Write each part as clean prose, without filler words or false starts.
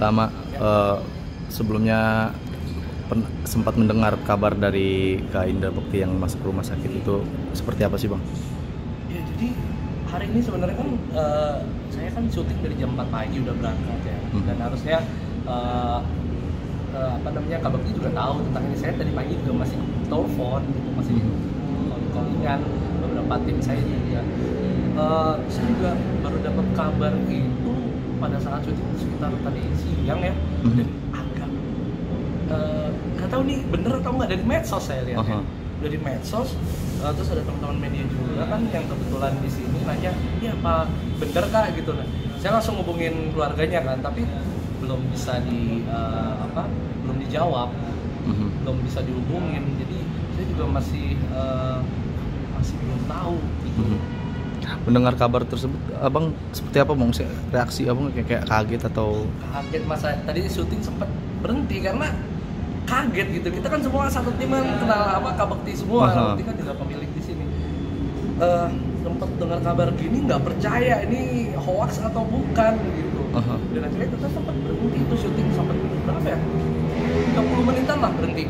pertama, sebelumnya sempat mendengar kabar dari Kak Indra Bekti yang masuk rumah sakit itu seperti apa sih Bang? Ya jadi hari ini sebenarnya kan saya kan syuting dari jam 4 pagi udah berangkat ya, dan harusnya Kak Bekti juga tahu tentang ini. Saya tadi pagi juga masih telepon gitu, masih callingan beberapa tim saya juga. Saya juga baru dapat kabar itu pada saat syuting sekitar tadi siang ya, dan agak nggak tahu nih bener atau nggak, dari medsos saya lihat ya. Dari medsos, terus ada teman-teman media juga kan yang kebetulan di sini nanya, iya Pak, bener Kak gitu. Nah, saya langsung hubungin keluarganya kan, tapi belum bisa belum dijawab, belum bisa dihubungin. Jadi saya juga masih belum tahu gitu. Mendengar kabar tersebut, Abang seperti apa Bang? Reaksi Abang kayak kaget atau? Kaget, masa tadi syuting sempat berhenti karena kaget gitu. Kita kan semua satu tim kan kenal Kak Bekti semua. Kak Bekti kan juga pemilik di sini. Sempat dengar kabar gini nggak percaya ini hoax atau bukan gitu. Dan akhirnya kita sempat berhenti itu syuting sampai berapa ya? 30 menitan lah berhenti.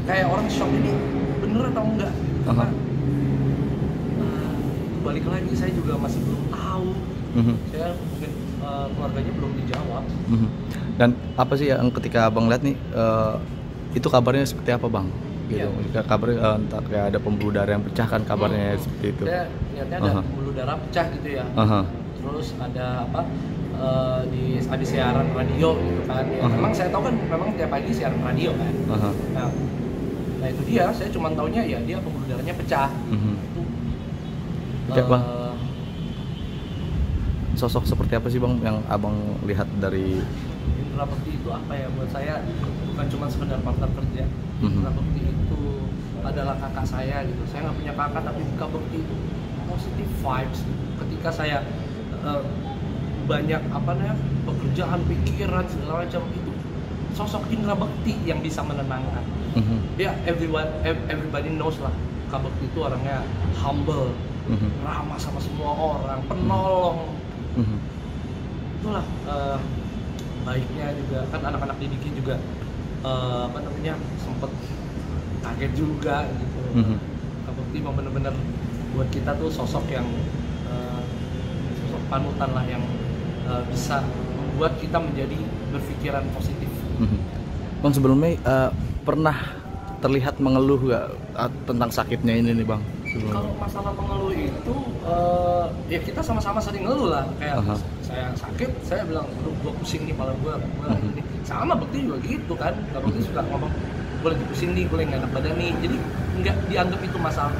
Kayak orang shock, ini bener atau enggak? Karena balik lagi saya juga masih belum tahu. Saya mungkin keluarganya belum dijawab. Dan apa sih yang ketika Abang lihat nih, itu kabarnya seperti apa Bang? Gitu. Yeah. Kabarnya entah kayak ada pembuluh darah yang pecah kan kabarnya seperti itu. Saya lihatnya ada pembuluh darah pecah gitu ya. Terus ada di siaran radio gitu kan. Ya, memang saya tahu kan memang tiap pagi siaran radio kan. Nah itu dia, saya cuma taunya ya dia pembuluh darahnya pecah. Bang, sosok seperti apa sih Bang yang Abang lihat dari Indra Bekti itu? Apa ya, buat saya bukan cuma sekedar partner kerja. Indra Bekti itu adalah kakak saya gitu. Saya nggak punya kakak, tapi Kak Bekti itu positive vibes. Ketika saya banyak pekerjaan, pikiran segala macam, itu sosok Indra Bekti yang bisa menenangkan. Ya everybody knows lah, Kak Bekti itu orangnya humble, ramah sama semua orang, penolong. Itulah baiknya juga kan. Anak-anak didiknya juga sempet kaget juga gitu. Kak Bekti memang bener-bener buat kita tuh sosok yang sosok panutan lah, yang bisa membuat kita menjadi berpikiran positif. Bang, sebelumnya pernah terlihat mengeluh gak tentang sakitnya ini nih Bang? Kalau masalah mengeluh itu ya kita sama-sama sering ngeluh lah. Kayak saya sakit, saya bilang, aduh gua pusing nih, kepala gua ini. Sama Bekti juga gitu kan. Kak Bekti suka ngomong, gua lagi pusing nih, gua lagi nggak enak badan nih. Jadi nggak dianggap itu masalah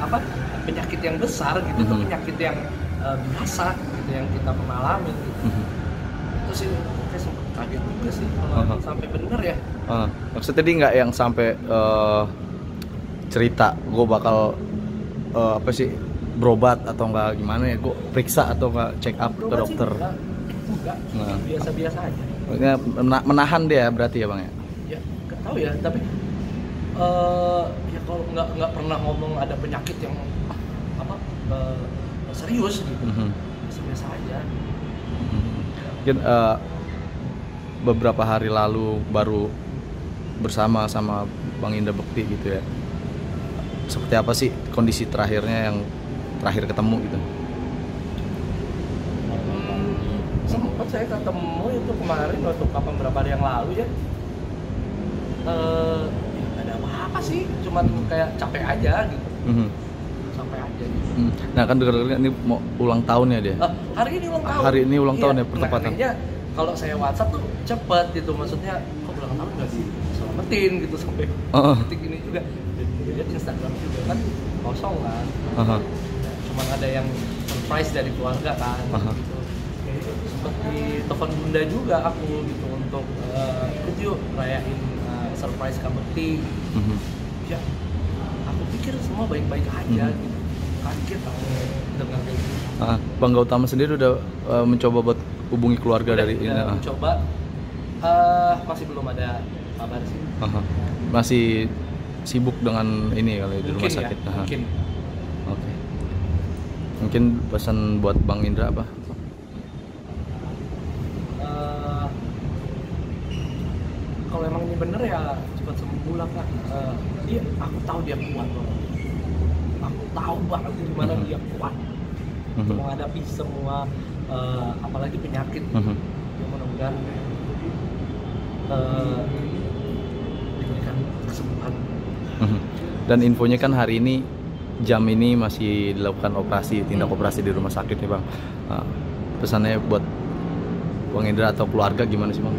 penyakit yang besar gitu. Itu penyakit yang biasa gitu, yang kita pernah alami gitu. Itu sih kayak sempet kaget juga sih kalau sampai bener ya. Maksudnya dia nggak yang sampai cerita gue bakal berobat atau enggak gimana ya, gue periksa atau enggak check up ke dokter? Enggak, biasa-biasa aja. Maksudnya menahan dia berarti ya Bang ya? Ya nggak tahu ya, tapi ya kalau nggak pernah ngomong ada penyakit yang serius gitu. Biasa-biasa aja. Mungkin beberapa hari lalu baru bersama sama Bang Indra Bekti gitu ya. Seperti apa sih kondisi terakhirnya yang terakhir ketemu gitu? Sempat saya ketemu itu kemarin waktu beberapa hari yang lalu ya. Nggak ada apa-apa sih, cuman kayak capek aja gitu. Capek aja gitu. Nah kan dengar-dengar ini mau ulang tahun ya dia? Hari ini ulang tahun. Hari ini ulang tahun ya, pertepatan. Kalau saya WhatsApp tuh cepet gitu, maksudnya kok ulang tahun nggak sih selamatin gitu sampai detik ini juga. Lihat Instagram juga kan kosong kan. Cuman ada yang surprise dari keluarga kan. Gitu. Seperti telepon bunda juga aku gitu untuk ikut yuk rayain surprise Kak Bekti. Ya aku pikir semua baik-baik aja gitu. Kaget aku dengar kayak gitu. Bang Gautama sendiri udah mencoba buat hubungi keluarga dari ini? Mencoba, masih belum ada kabar sih. Masih sibuk dengan ini kali di rumah sakit. Ya, mungkin. Oke. Mungkin pesan buat Bang Indra apa? ini bener ya cepat sembuh lah Kak. Aku tahu dia kuat loh. Aku tahu banget gimana dia kuat untuk menghadapi semua apalagi penyakit. Ya, mudah-mudahan diberikan kesembuhan. Dan infonya kan hari ini jam ini masih dilakukan operasi, tindak operasi di rumah sakit nih Bang. Pesannya buat Bang Indra atau keluarga gimana sih Bang?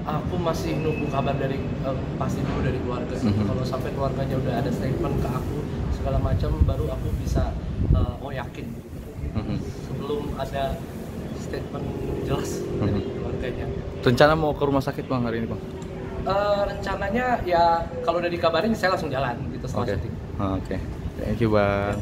Aku masih nunggu kabar dari pasti dulu dari keluarga. Kalau sampai keluarganya udah ada statement ke aku segala macam, baru aku bisa yakin. Sebelum ada statement jelas dari keluarganya. Rencana mau ke rumah sakit Bang hari ini Bang? Rencananya ya kalau udah dikabarin saya langsung jalan gitu setelah syuting. Oke. Thank you Bang.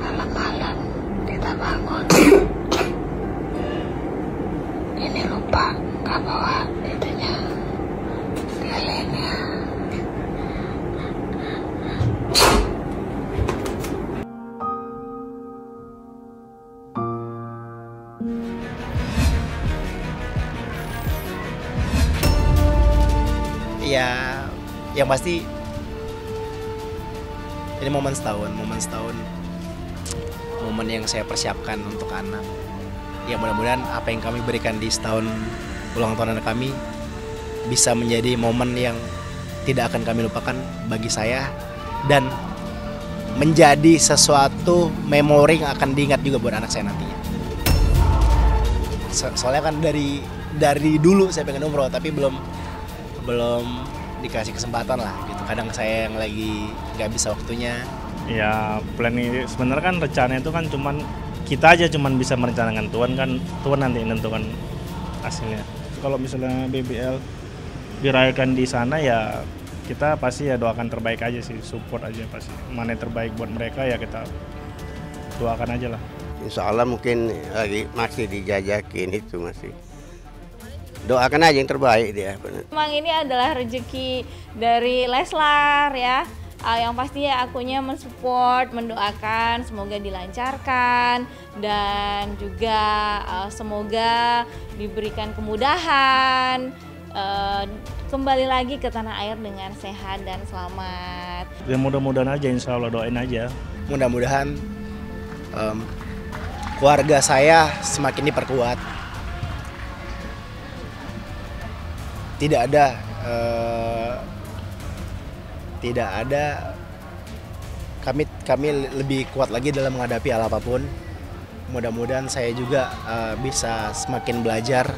Malam-malam kita bangun, ini lupa nggak bawa itunya, lilinnya. Ya, yang pasti ini momen setahun, momen yang saya persiapkan untuk anak. Ya mudah-mudahan apa yang kami berikan di setahun ulang tahun anak kami bisa menjadi momen yang tidak akan kami lupakan bagi saya dan menjadi sesuatu memori yang akan diingat juga buat anak saya nantinya. Soalnya kan dari dulu saya pengen umroh tapi belum dikasih kesempatan lah gitu. Kadang saya yang lagi nggak bisa waktunya. Ya plan ini sebenarnya kan rencana itu kan kita aja bisa merencanakan, Tuhan nanti menentukan hasilnya. Kalau misalnya BBL dirayakan di sana ya kita pasti ya doakan terbaik aja sih, support aja pasti. Mana yang terbaik buat mereka ya kita doakan aja lah. Insya Allah mungkin lagi masih dijajakin itu masih. Doakan aja yang terbaik dia. Memang ini adalah rezeki dari Leslar ya. Yang pasti ya akunya mensupport, mendoakan semoga dilancarkan dan juga semoga diberikan kemudahan, kembali lagi ke tanah air dengan sehat dan selamat. Ya mudah-mudahan aja, insya Allah doain aja. Mudah-mudahan keluarga saya semakin diperkuat. Tidak ada kami lebih kuat lagi dalam menghadapi hal apapun. Mudah-mudahan saya juga bisa semakin belajar,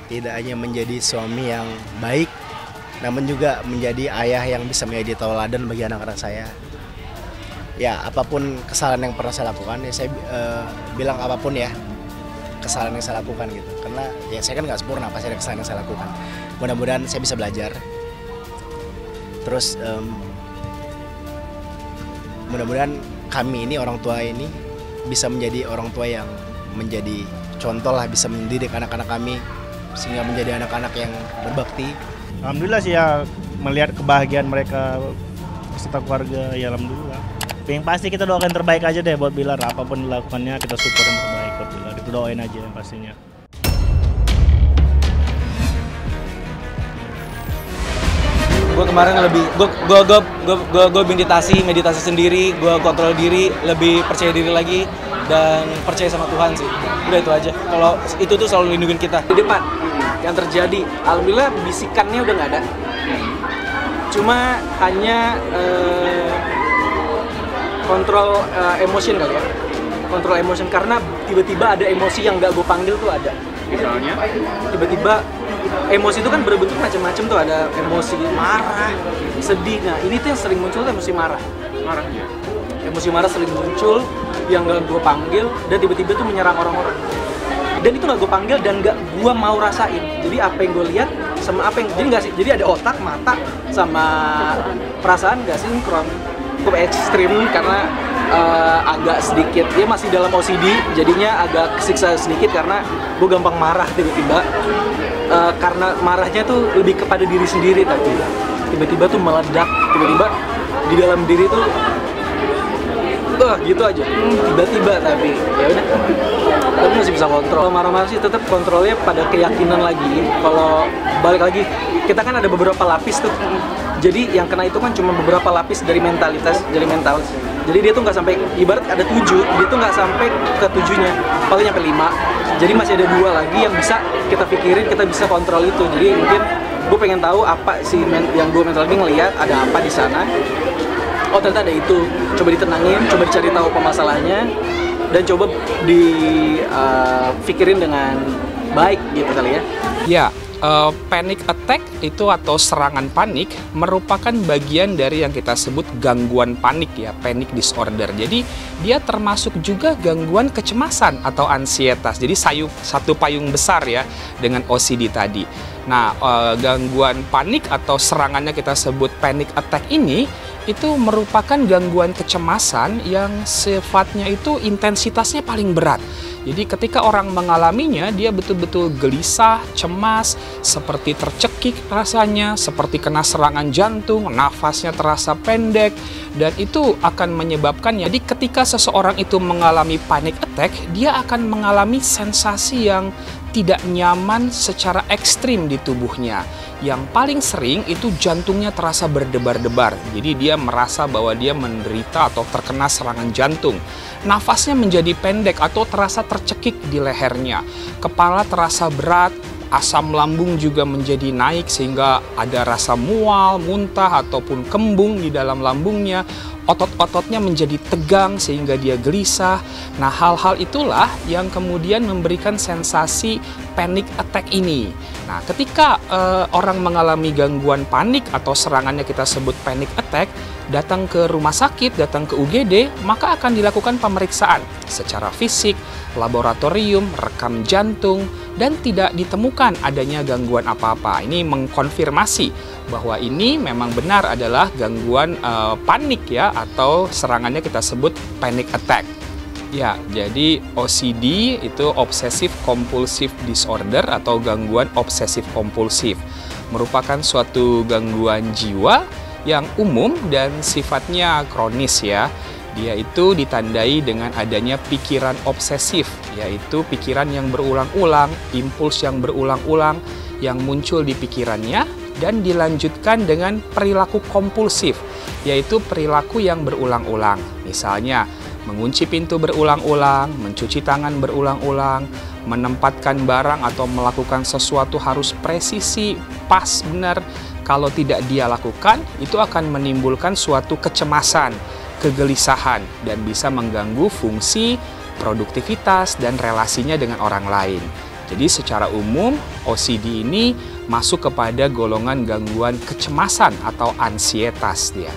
tidak hanya menjadi suami yang baik, namun juga menjadi ayah yang bisa menjadi tauladan bagi anak-anak saya. Ya apapun kesalahan yang pernah saya lakukan, ya saya bilang apapun ya kesalahan yang saya lakukan gitu. Karena ya saya kan nggak sempurna, pasti ada kesalahan yang saya lakukan. Mudah-mudahan saya bisa belajar. Terus mudah-mudahan kami ini orang tua ini bisa menjadi orang tua yang menjadi contoh lah, bisa mendidik anak-anak kami sehingga menjadi anak-anak yang berbakti. Alhamdulillah sih ya, melihat kebahagiaan mereka beserta keluarga ya alhamdulillah. Yang pasti kita doakan terbaik aja deh buat Bilar, apapun dilakukannya kita support yang terbaik buat Bilar, itu doain aja yang pastinya. Gue kemarin lebih gue meditasi sendiri, gue kontrol diri, lebih percaya diri lagi dan percaya sama Tuhan sih. Udah itu aja. Kalau itu tuh selalu lindungin kita. Di depan yang terjadi, alhamdulillah bisikannya udah nggak ada. Cuma hanya kontrol emotion kali ya. Kontrol emotion karena tiba-tiba ada emosi yang nggak gue panggil tuh ada. Misalnya? Tiba-tiba emosi itu kan berbentuk macam-macam tuh, ada emosi marah, sedih. Nah ini tuh yang sering muncul tuh emosi marah. Marahnya? Emosi marah sering muncul yang gak gue panggil dan tiba-tiba tuh menyerang orang-orang. Dan itu gak gue panggil dan gak gue mau rasain. Jadi apa yang gue lihat sama apa yang jadi nggak sih? Jadi ada otak, mata sama perasaan gak sinkron. cukup ekstrim karena agak sedikit, dia masih dalam OCD, jadinya agak kesiksa sedikit karena gue gampang marah tiba-tiba. Karena marahnya tuh lebih kepada diri sendiri, tapi tiba-tiba tuh meledak, tiba-tiba di dalam diri tuh gitu aja, tiba-tiba. Tapi ya udah, tapi masih bisa kontrol. Marah-marah sih tetap kontrolnya pada keyakinan lagi. Kalau balik lagi, kita kan ada beberapa lapis tuh, jadi yang kena itu kan cuma beberapa lapis dari mentalitas, dari mental. Jadi dia tuh nggak sampai, ibarat ada 7, dia tuh nggak sampai ke 7-nya, paling nyampe 5. Jadi masih ada 2 lagi yang bisa kita pikirin, kita bisa kontrol itu. Jadi mungkin gue pengen tahu apa sih yang gue mental lagi ngelihat ada apa di sana. Oh ternyata ada itu, coba ditenangin, coba dicari tahu apa masalahnya, dan coba dipikirin dengan baik gitu kali ya. Ya, panic attack itu atau serangan panik merupakan bagian dari yang kita sebut gangguan panik ya, panic disorder. Jadi dia termasuk juga gangguan kecemasan atau ansietas. Jadi satu payung besar ya dengan OCD tadi. Nah, gangguan panik atau serangannya kita sebut panic attack ini itu merupakan gangguan kecemasan yang sifatnya itu intensitasnya paling berat. Jadi ketika orang mengalaminya, dia betul-betul gelisah, cemas, seperti tercekik rasanya, seperti kena serangan jantung, nafasnya terasa pendek, dan itu akan menyebabkan, jadi ketika seseorang itu mengalami panic attack, dia akan mengalami sensasi yang tidak nyaman secara ekstrim di tubuhnya. Yang paling sering itu jantungnya terasa berdebar-debar. Jadi dia merasa bahwa dia menderita atau terkena serangan jantung. Nafasnya menjadi pendek atau terasa tercekik di lehernya. Kepala terasa berat, asam lambung juga menjadi naik sehingga ada rasa mual, muntah ataupun kembung di dalam lambungnya. Otot-ototnya menjadi tegang sehingga dia gelisah. Nah, hal-hal itulah yang kemudian memberikan sensasi panic attack ini. Nah, ketika orang mengalami gangguan panik atau serangannya kita sebut panic attack, datang ke rumah sakit, datang ke UGD, maka akan dilakukan pemeriksaan secara fisik, laboratorium, rekam jantung, dan tidak ditemukan adanya gangguan apa-apa. Ini mengkonfirmasi bahwa ini memang benar adalah gangguan panik ya, atau serangannya kita sebut panic attack. Ya, jadi OCD itu Obsessive Compulsive Disorder atau gangguan obsesif kompulsif. Merupakan suatu gangguan jiwa yang umum dan sifatnya kronis ya. Dia itu ditandai dengan adanya pikiran obsesif, yaitu pikiran yang berulang-ulang, impuls yang berulang-ulang yang muncul di pikirannya, dan dilanjutkan dengan perilaku kompulsif, yaitu perilaku yang berulang-ulang. Misalnya, mengunci pintu berulang-ulang, mencuci tangan berulang-ulang, menempatkan barang atau melakukan sesuatu harus presisi, pas, benar. Kalau tidak dia lakukan, itu akan menimbulkan suatu kecemasan, kegelisahan, dan bisa mengganggu fungsi, produktivitas, dan relasinya dengan orang lain. Jadi secara umum OCD ini masuk kepada golongan gangguan kecemasan atau ansietas dia.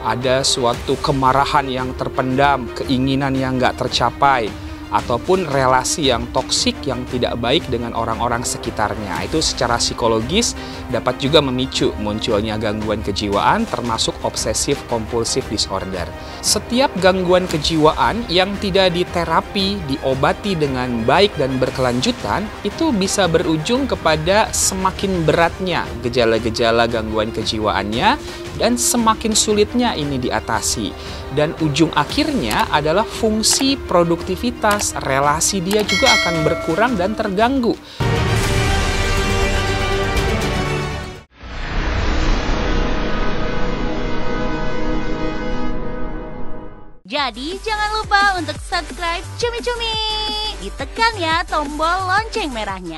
Ada suatu kemarahan yang terpendam, keinginan yang nggak tercapai, ataupun relasi yang toksik yang tidak baik dengan orang-orang sekitarnya. Itu secara psikologis dapat juga memicu munculnya gangguan kejiwaan termasuk obsessive compulsive disorder. Setiap gangguan kejiwaan yang tidak diterapi, diobati dengan baik dan berkelanjutan, itu bisa berujung kepada semakin beratnya gejala-gejala gangguan kejiwaannya dan semakin sulitnya ini diatasi. Dan ujung akhirnya adalah fungsi produktivitas, relasi dia juga akan berkurang dan terganggu. Jadi jangan lupa untuk subscribe Cumi Cumi. Ditekan ya tombol lonceng merahnya.